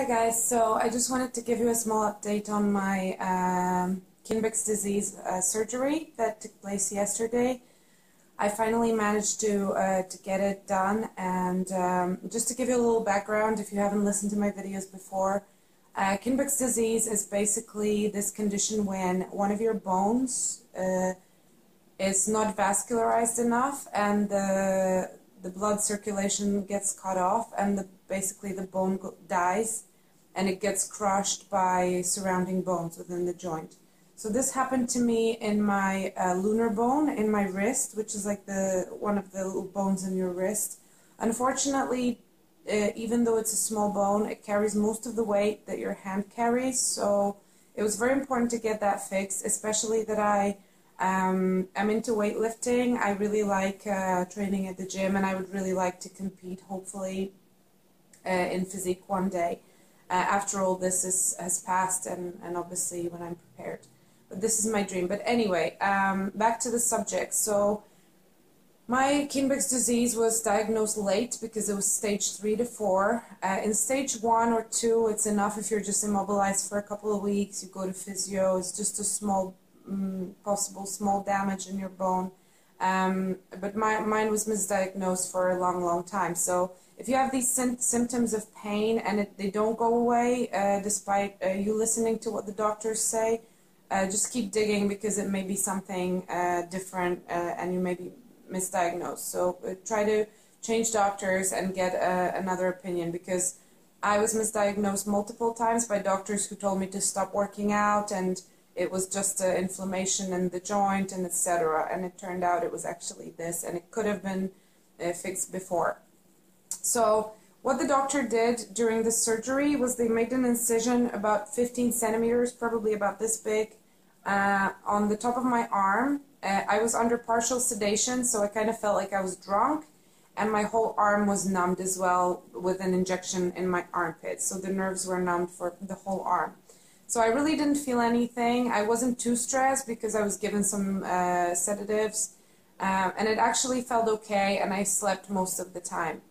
Hi guys, so I just wanted to give you a small update on my Kienbocks disease surgery that took place yesterday. I finally managed to get it done, and just to give you a little background if you haven't listened to my videos before, Kienbocks disease is basically this condition when one of your bones is not vascularized enough and the blood circulation gets cut off, and basically the bone dies and it gets crushed by surrounding bones within the joint. So this happened to me in my lunar bone in my wrist, which is like one of the little bones in your wrist. Unfortunately, even though it's a small bone, it carries most of the weight that your hand carries, so it was very important to get that fixed, especially that I'm into weightlifting. I really like training at the gym, and I would really like to compete, hopefully, in physique one day. After all this has passed, and obviously when I'm prepared. But this is my dream. But anyway, back to the subject. So my Kienbocks disease was diagnosed late because it was stage 3 to 4. In stage 1 or 2, it's enough if you're just immobilized for a couple of weeks. You go to physio. It's just a small possible small damage in your bone, but mine was misdiagnosed for a long time. So if you have these symptoms of pain and they don't go away despite you listening to what the doctors say, just keep digging, because it may be something different and you may be misdiagnosed. So try to change doctors and get another opinion, because I was misdiagnosed multiple times by doctors who told me to stop working out, and it was just inflammation in the joint and etc. And it turned out it was actually this, and it could have been fixed before. So what the doctor did during the surgery was they made an incision about 15 centimeters, probably about this big, on the top of my arm. I was under partial sedation, so I kind of felt like I was drunk, and my whole arm was numbed as well with an injection in my armpit. So the nerves were numbed for the whole arm. So I really didn't feel anything. I wasn't too stressed because I was given some sedatives, and it actually felt okay, and I slept most of the time.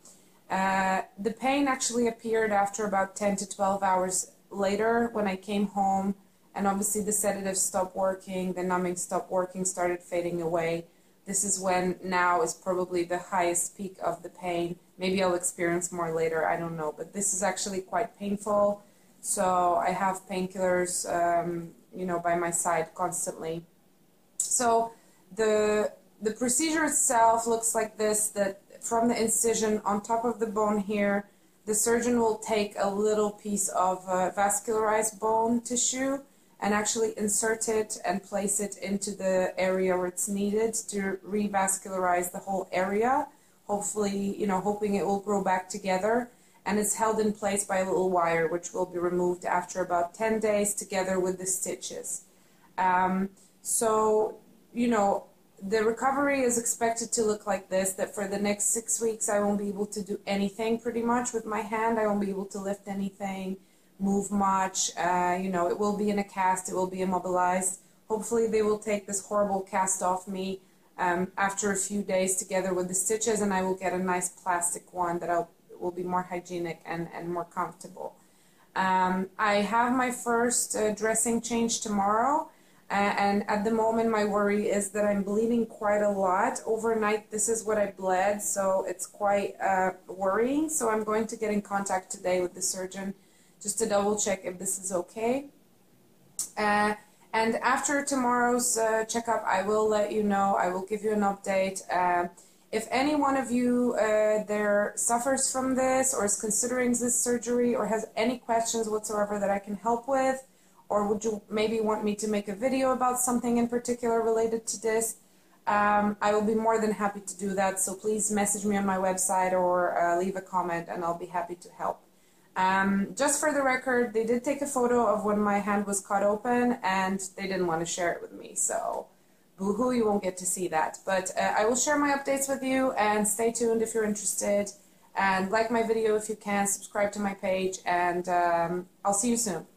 The pain actually appeared after about 10 to 12 hours later when I came home, and obviously the sedatives stopped working, the numbing stopped working, started fading away. This is when now is probably the highest peak of the pain. Maybe I'll experience more later, I don't know, but this is actually quite painful. So I have painkillers, by my side constantly. So the procedure itself looks like this, that from the incision on top of the bone here, the surgeon will take a little piece of vascularized bone tissue and actually insert it and place it into the area where it's needed to revascularize the whole area, hopefully, hoping it will grow back together. And it's held in place by a little wire, which will be removed after about 10 days together with the stitches. So, the recovery is expected to look like this, that for the next 6 weeks I won't be able to do anything pretty much with my hand. I won't be able to lift anything, move much. It will be in a cast, it will be immobilized. Hopefully they will take this horrible cast off me after a few days together with the stitches, and I will get a nice plastic one that will be more hygienic and more comfortable. I have my first dressing change tomorrow, and at the moment my worry is that I'm bleeding quite a lot. Overnight this is what I bled, so it's quite worrying. So I'm going to get in contact today with the surgeon just to double check if this is okay. And after tomorrow's checkup, I will let you know. I will give you an update. If any one of you there suffers from this, or is considering this surgery, or has any questions whatsoever that I can help with, or would you maybe want me to make a video about something in particular related to this, I will be more than happy to do that. So please message me on my website or leave a comment, and I'll be happy to help. Just for the record, they did take a photo of when my hand was cut open, and they didn't want to share it with me, so boo-hoo, you won't get to see that. But I will share my updates with you, and stay tuned if you're interested, and like my video if you can, subscribe to my page, and I'll see you soon.